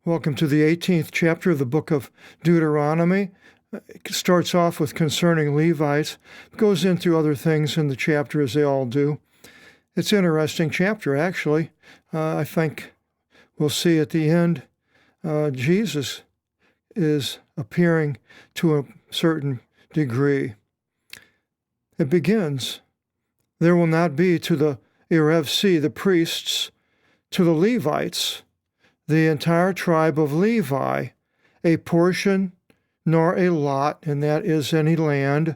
Welcome to the 18th chapter of the book of Deuteronomy. It starts off with concerning Levites, goes into other things in the chapter as they all do. It's an interesting chapter, actually. I think we'll see at the end Jesus is appearing to a certain degree. It begins, there will not be to the Erev C, the priests, to the Levites, the entire tribe of Levi, a portion nor a lot, and that is any land,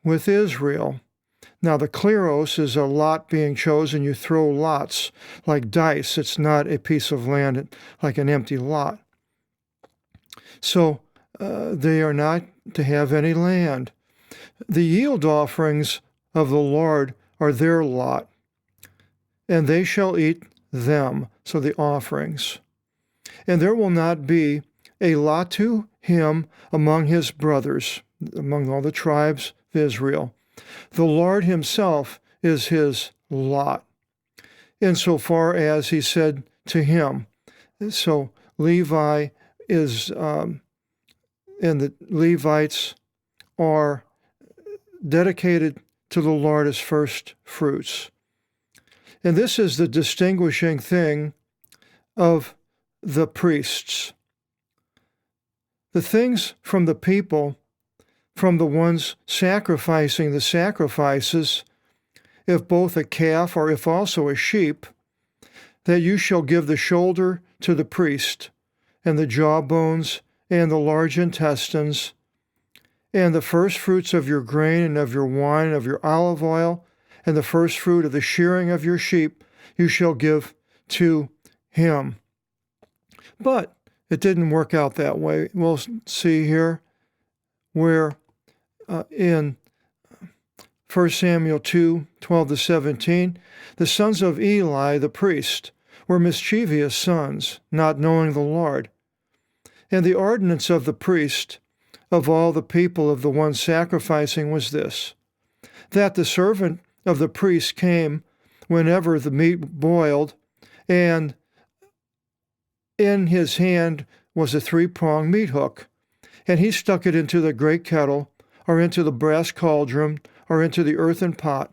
with Israel. Now the kleros is a lot being chosen. You throw lots like dice. It's not a piece of land like an empty lot. So they are not to have any land. The yield offerings of the Lord are their lot, and they shall eat them, so the offerings. And there will not be a lot to him among his brothers, among all the tribes of Israel. The Lord himself is his lot, insofar as he said to him. So Levi is, and the Levites are dedicated to the Lord as first fruits. And this is the distinguishing thing of the priests. The things from the people, from the ones sacrificing the sacrifices, if both a calf or if also a sheep, that you shall give the shoulder to the priest, and the jawbones, and the large intestines, and the first fruits of your grain, and of your wine, and of your olive oil, and the first fruit of the shearing of your sheep, you shall give to him. But it didn't work out that way. We'll see here where in 1 Samuel 2:12-17, the sons of Eli, the priest, were mischievous sons, not knowing the Lord. And the ordinance of the priest of all the people of the one sacrificing was this, that the servant of the priest came whenever the meat boiled, and in his hand was a three-pronged meat hook, and he stuck it into the great kettle, or into the brass cauldron, or into the earthen pot.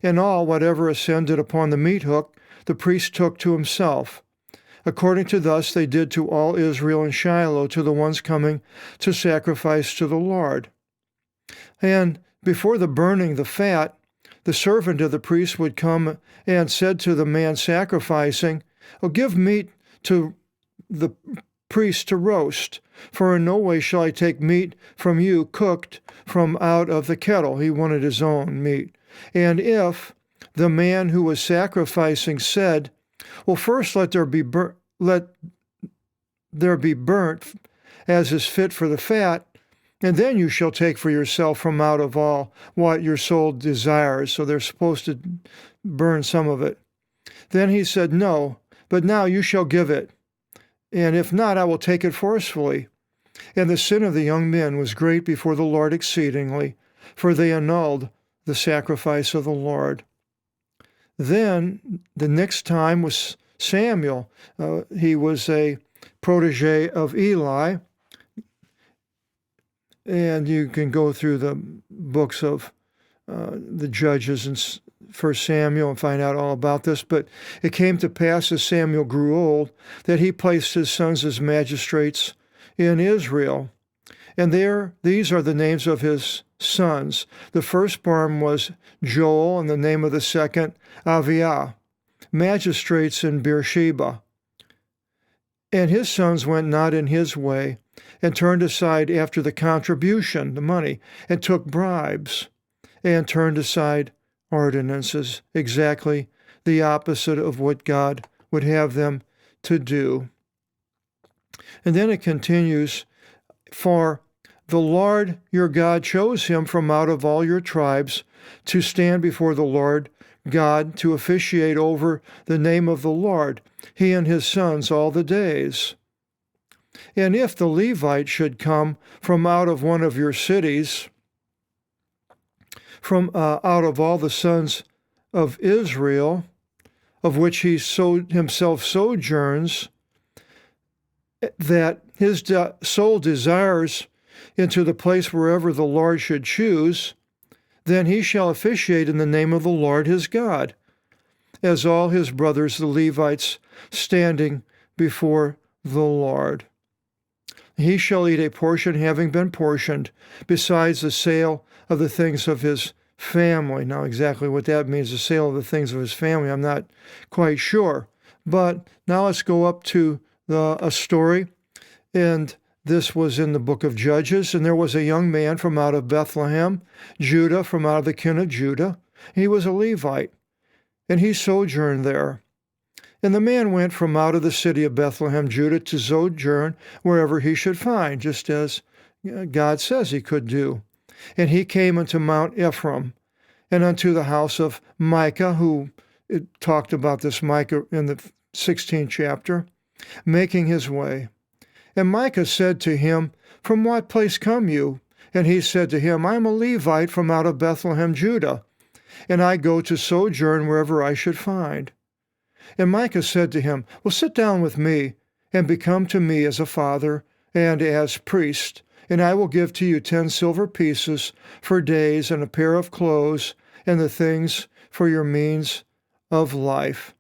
And all, whatever ascended upon the meat hook, the priest took to himself. According to thus they did to all Israel in Shiloh, to the ones coming to sacrifice to the Lord. And before the burning the fat, the servant of the priest would come and said to the man sacrificing, "Oh, give meat to the priest to roast, for in no way shall I take meat from you cooked from out of the kettle." He wanted his own meat. And if the man who was sacrificing said, "Well, first let there be burnt as is fit for the fat, and then you shall take for yourself from out of all what your soul desires." So they're supposed to burn some of it. Then he said, "No, but now you shall give it. And if not, I will take it forcefully." And the sin of the young men was great before the Lord exceedingly, for they annulled the sacrifice of the Lord. Then the next time was Samuel. He was a protege of Eli. And you can go through the books of the Judges and 1 Samuel and find out all about this. But it came to pass as Samuel grew old that he placed his sons as magistrates in Israel. And these are the names of his sons. The firstborn was Joel, and the name of the second, Aviah, magistrates in Beersheba. And his sons went not in his way, and turned aside after the contribution, the money, and took bribes, and turned aside ordinances, exactly the opposite of what God would have them to do. And then it continues, "For the Lord your God chose him from out of all your tribes to stand before the Lord God, to officiate over the name of the Lord, he and his sons all the days. And if the Levite should come from out of one of your cities, from out of all the sons of Israel, of which he himself sojourns, that his soul desires into the place wherever the Lord should choose, then he shall officiate in the name of the Lord his God, as all his brothers the Levites standing before the Lord. He shall eat a portion having been portioned, besides the sale of the things of his family. Now, exactly what that means, the sale of the things of his family, I'm not quite sure. But now let's go up to a story, and this was in the book of Judges. And there was a young man from out of Bethlehem, Judah, from out of the kin of Judah. He was a Levite, and he sojourned there. And the man went from out of the city of Bethlehem, Judah, to sojourn wherever he should find, just as God says he could do. And he came unto Mount Ephraim, and unto the house of Micah, who it talked about this Micah in the 16th chapter, making his way. And Micah said to him, From what place come you? And he said to him, I am a Levite from out of Bethlehem, Judah, and I go to sojourn wherever I should find. And Micah said to him, Well, sit down with me, and become to me as a father and as priest, and I will give to you 10 silver pieces for days, and a pair of clothes, and the things for your means of life.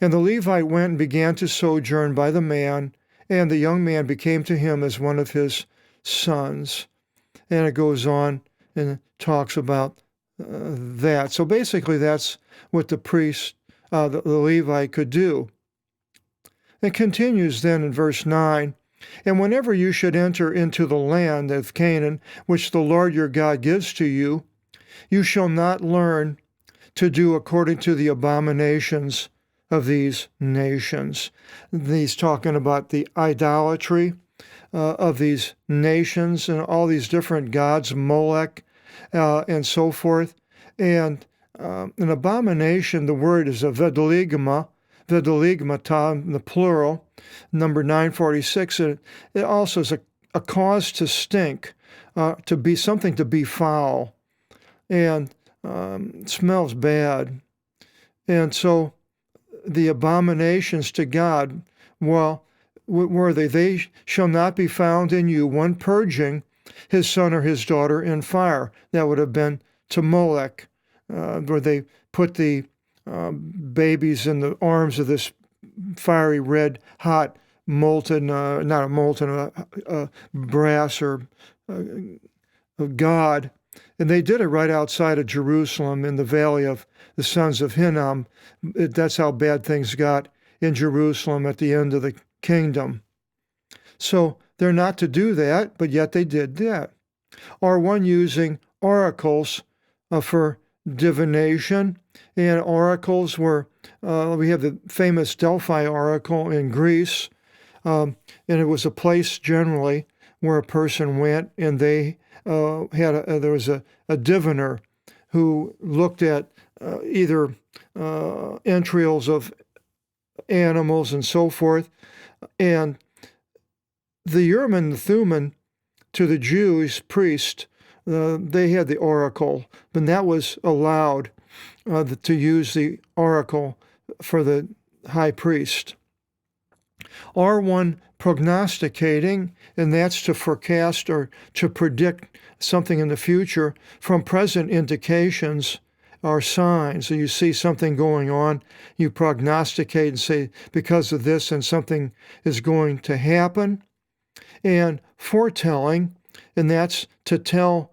And the Levite went and began to sojourn by the man, and the young man became to him as one of his sons. And it goes on and talks about that. So basically that's what the priest, the Levite could do. It continues then in verse 9, And whenever you should enter into the land of Canaan, which the Lord your God gives to you, you shall not learn to do according to the abominations of these nations. He's talking about the idolatry of these nations and all these different gods, Molech, and so forth. And an abomination, the word is a vedaligma, vedaligmata in the plural, number 946. It also is a cause to stink, to be something to be foul, and smells bad. And so the abominations to God, well, what were they? They shall not be found in you, one purging his son or his daughter in fire. That would have been to Molech, where they put the babies in the arms of this fiery red hot molten, not a molten, brass or god. And they did it right outside of Jerusalem in the valley of the sons of Hinnom. That's how bad things got in Jerusalem at the end of the kingdom. So they're not to do that, but yet they did that. Or one using oracles for divination. And oracles were, we have the famous Delphi oracle in Greece, and it was a place generally where a person went, and they there was a diviner who looked at either entrails of animals and so forth. And the Urim and the Thummim to the Jewish priest, they had the oracle, but that was allowed to use the oracle for the high priest. Or one prognosticating, and that's to forecast or to predict something in the future from present indications or signs. So you see something going on, you prognosticate and say, because of this, and something is going to happen. And foretelling, and that's to tell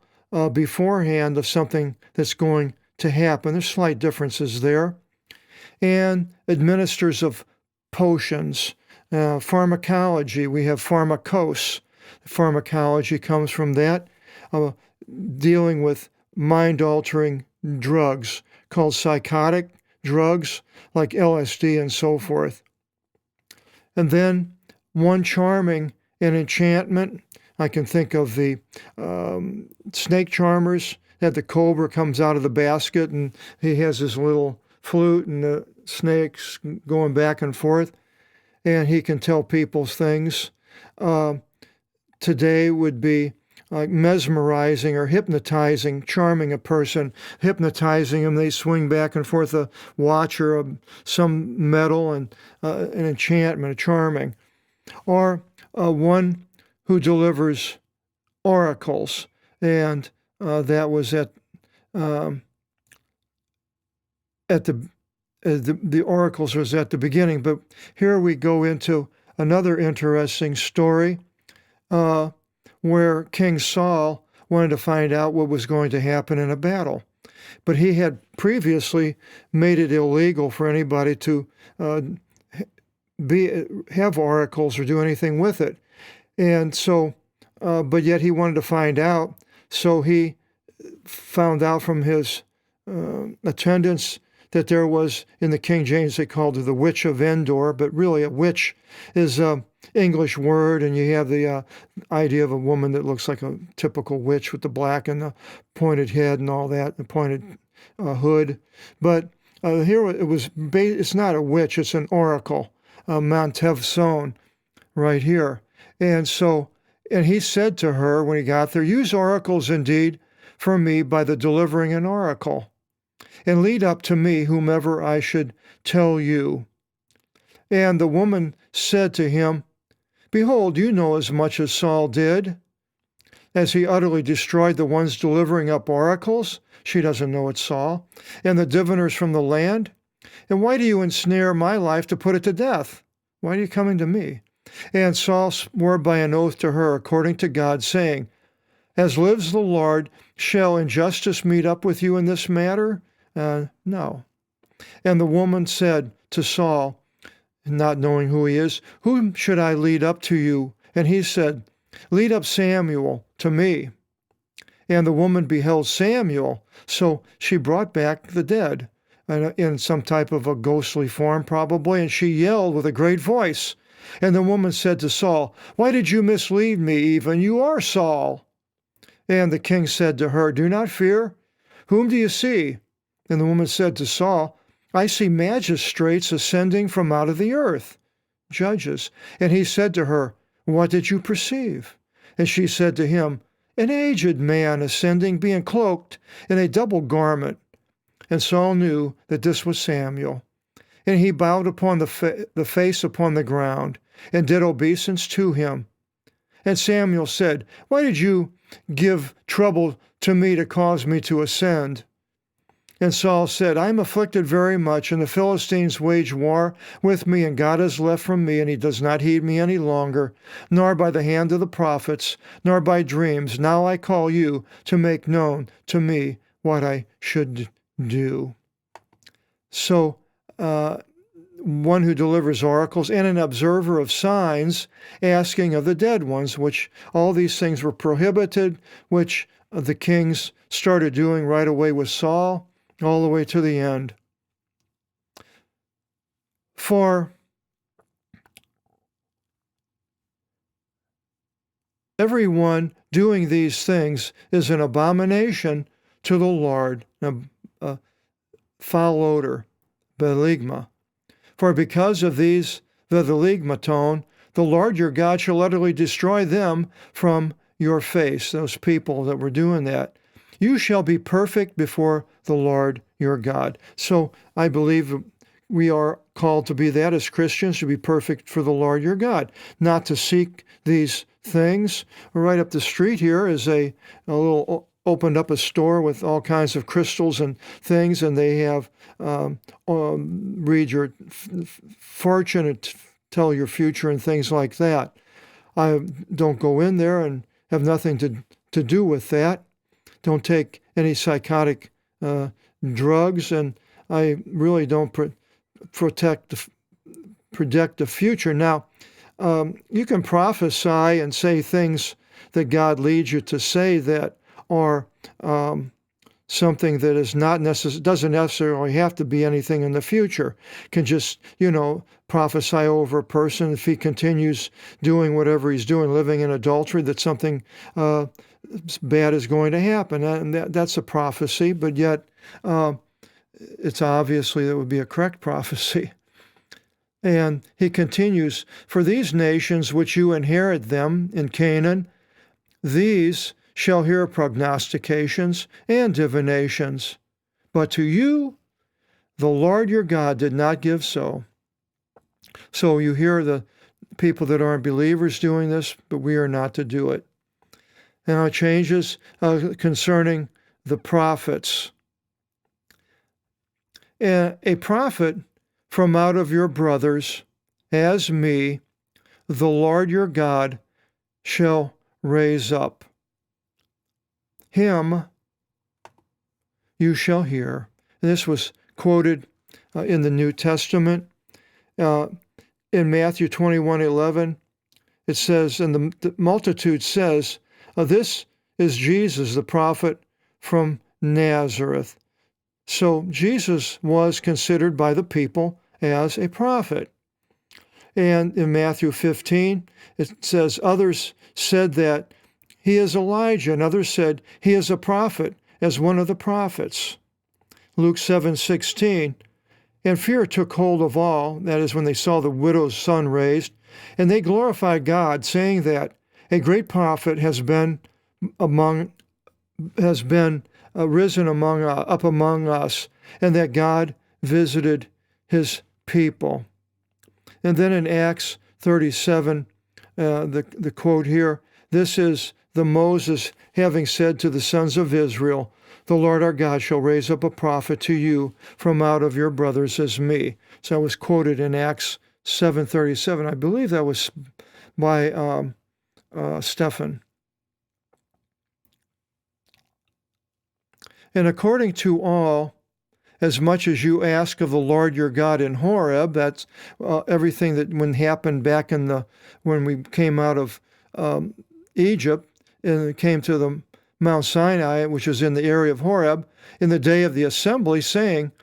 beforehand of something that's going to happen. There's slight differences there. And administers of potions. Pharmacology, we have pharmakos. Pharmacology comes from that, dealing with mind-altering drugs called psychotic drugs like LSD and so forth. And then one charming and enchantment. I can think of the snake charmers, that the cobra comes out of the basket and he has his little flute and the snakes going back and forth, and he can tell people things. Today would be like mesmerizing or hypnotizing, charming a person, hypnotizing them. They swing back and forth a watch or some metal, and an enchantment, a charming. or one who delivers oracles. And that was at the oracles was at the beginning. But here we go into another interesting story where King Saul wanted to find out what was going to happen in a battle. But he had previously made it illegal for anybody to have oracles or do anything with it. And so, but yet he wanted to find out. So he found out from his attendants that there was, in the King James, they called her the Witch of Endor, but really a witch is an English word, and you have the idea of a woman that looks like a typical witch with the black and the pointed head and all that, the pointed hood. But here it's not a witch, it's an oracle, Montevson, right here. And so, and he said to her when he got there, use oracles indeed for me by the delivering an oracle, and lead up to me whomever I should tell you. And the woman said to him, behold, you know as much as Saul did, as he utterly destroyed the ones delivering up oracles. She doesn't know it's Saul. And the diviners from the land. And why do you ensnare my life to put it to death? Why are you coming to me? And Saul swore by an oath to her according to God, saying, as lives the Lord, shall injustice meet up with you in this matter? No. And the woman said to Saul, not knowing who he is, whom should I lead up to you? And he said, lead up Samuel to me. And the woman beheld Samuel, so she brought back the dead, in some type of a ghostly form probably, and she yelled with a great voice. And the woman said to Saul, why did you mislead me even? You are Saul. And the king said to her, do not fear. Whom do you see? And the woman said to Saul, I see magistrates ascending from out of the earth, judges. And he said to her, what did you perceive? And she said to him, an aged man ascending, being cloaked in a double garment. And Saul knew that this was Samuel. And he bowed upon the face upon the ground, and did obeisance to him. And Samuel said, why did you give trouble to me to cause me to ascend? And Saul said, I am afflicted very much, and the Philistines wage war with me, and God has left from me, and he does not heed me any longer, nor by the hand of the prophets, nor by dreams. Now I call you to make known to me what I should do. So, one who delivers oracles, and an observer of signs, asking of the dead ones, which all these things were prohibited, which the kings started doing right away with Saul, all the way to the end. For everyone doing these things is an abomination to the Lord, a foul odor, beligma. For because of these, the ligmaton, the Lord your God shall utterly destroy them from your face, those people that were doing that. You shall be perfect before the Lord your God. So I believe we are called to be that as Christians, to be perfect for the Lord your God, not to seek these things. Right up the street here is a little opened up a store with all kinds of crystals and things, and they have read your fortune and tell your future and things like that. I don't go in there and have nothing to do with that. Don't take any psychotic drugs, and I really don't predict the future. Now, you can prophesy and say things that God leads you to say that are something that is not doesn't necessarily have to be anything in the future. Can just, prophesy over a person if he continues doing whatever he's doing, living in adultery, that something bad is going to happen. And that's a prophecy, but yet it's obviously that would be a correct prophecy. And he continues, for these nations which you inherit them in Canaan, these shall hear prognostications and divinations. But to you, the Lord your God did not give so. So you hear the people that aren't believers doing this, but we are not to do it. And our changes concerning the prophets. And a prophet from out of your brothers, as me, the Lord your God shall raise up. Him you shall hear. And this was quoted in the New Testament. In Matthew 21:11, it says, and the multitude says, this is Jesus, the prophet from Nazareth. So Jesus was considered by the people as a prophet. And in Matthew 15, it says, others said that he is Elijah, and others said he is a prophet, as one of the prophets. Luke 7:16, and fear took hold of all, that is, when they saw the widow's son raised, and they glorified God, saying that a great prophet has been risen up among us, and that God visited his people. And then in Acts 37, the quote here, this is the Moses having said to the sons of Israel, the Lord our God shall raise up a prophet to you from out of your brothers as me. So that was quoted in Acts 7:37. I believe that was by Stephen. And according to all, as much as you ask of the Lord your God in Horeb, that's everything that happened back when we came out of Egypt and came to the Mount Sinai, which is in the area of Horeb, in the day of the assembly, saying,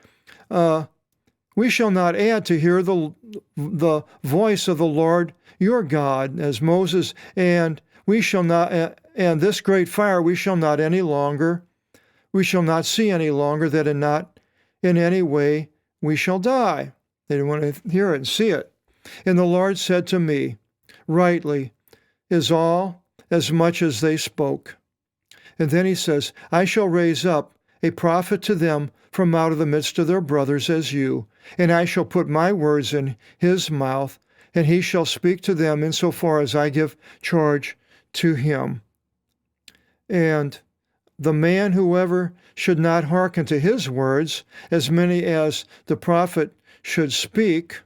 we shall not add to hear the voice of the Lord your God, as Moses, and we shall not, and this great fire we shall not see any longer, that in any way we shall die. They didn't want to hear it and see it. And the Lord said to me, rightly is all as much as they spoke. And then he says, I shall raise up a prophet to them from out of the midst of their brothers as you, and I shall put my words in his mouth, and he shall speak to them insofar as I give charge to him. And the man whoever should not hearken to his words, as many as the prophet should speak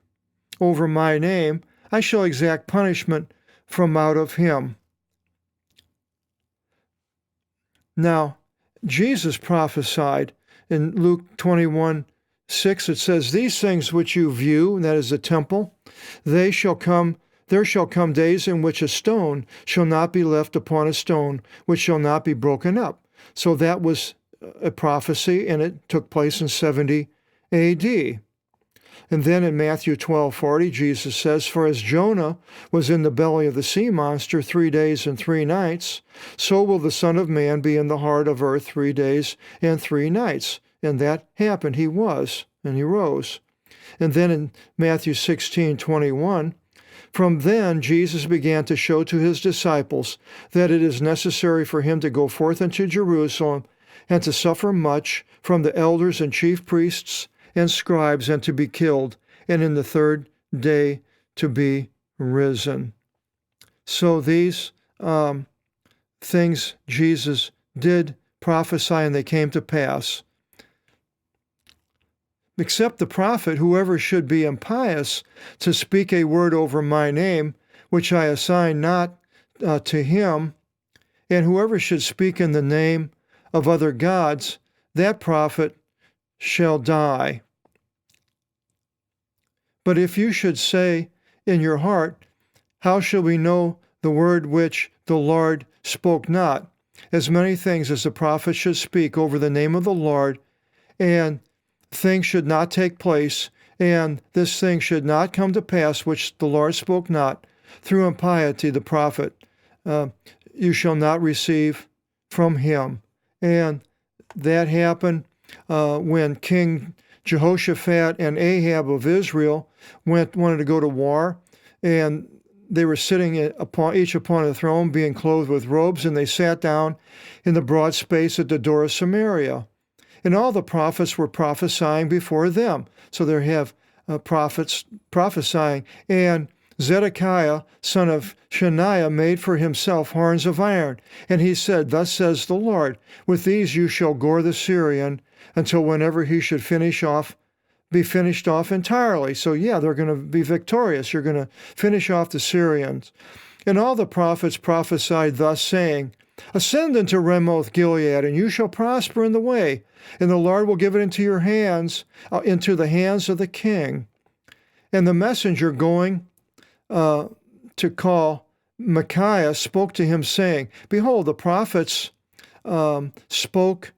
over my name, I shall exact punishment from out of him. Now, Jesus prophesied in Luke 21:6, it says, these things which you view, and that is the temple, there shall come days in which a stone shall not be left upon a stone, which shall not be broken up. So that was a prophecy, and it took place in 70 A.D. And then in Matthew 12:40, Jesus says, for as Jonah was in the belly of the sea monster 3 days and 3 nights, so will the Son of Man be in the heart of earth 3 days and 3 nights. And that happened. He was, and he rose. And then in Matthew 16:21, from then Jesus began to show to his disciples that it is necessary for him to go forth into Jerusalem and to suffer much from the elders and chief priests and scribes, and to be killed, and in the 3rd day to be risen. So these things Jesus did prophesy, and they came to pass. Except the prophet, whoever should be impious to speak a word over my name, which I assign not to him, and whoever should speak in the name of other gods, that prophet shall die. But if you should say in your heart, how shall we know the word which the Lord spoke not? As many things as the prophet should speak over the name of the Lord, and things should not take place, and this thing should not come to pass which the Lord spoke not, through impiety the prophet, you shall not receive from him. And that happened when King Jehoshaphat and Ahab of Israel wanted to go to war, and they were sitting each upon a throne, being clothed with robes, and they sat down in the broad space at the door of Samaria. And all the prophets were prophesying before them. So there have prophets prophesying. And Zedekiah, son of Shaniah, made for himself horns of iron, and he said, Thus says the Lord, with these you shall gore the Syrian until whenever he should be finished off entirely. So yeah, they're going to be victorious. You're going to finish off the Syrians. And all the prophets prophesied thus, saying, Ascend into Ramoth Gilead, and you shall prosper in the way, and the Lord will give it into your hands, into the hands of the king. And the messenger going to call Micaiah spoke to him, saying, Behold, the prophets spoke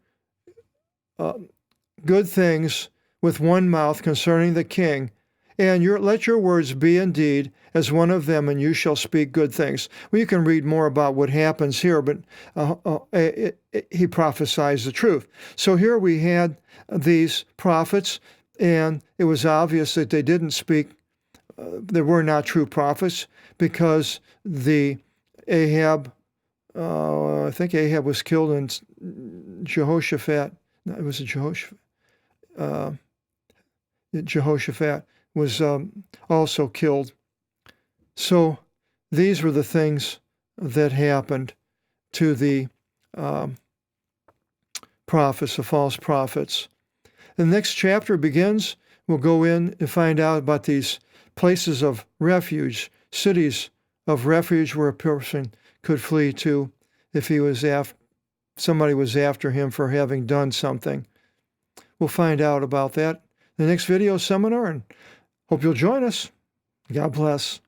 good things with one mouth concerning the king, and let your words be indeed as one of them, and you shall speak good things. Well, you can read more about what happens here, but he prophesies the truth. So here we had these prophets, and it was obvious that they didn't speak, they were not true prophets, because Ahab, I think Ahab was killed, and Jehoshaphat, no, it was Jehoshaphat was also killed. So these were the things that happened to the prophets, the false prophets. The next chapter begins. We'll go in and find out about these places of refuge, cities of refuge where a person could flee to if he was somebody was after him for having done something. We'll find out about that in the next video seminar, and hope you'll join us. God bless.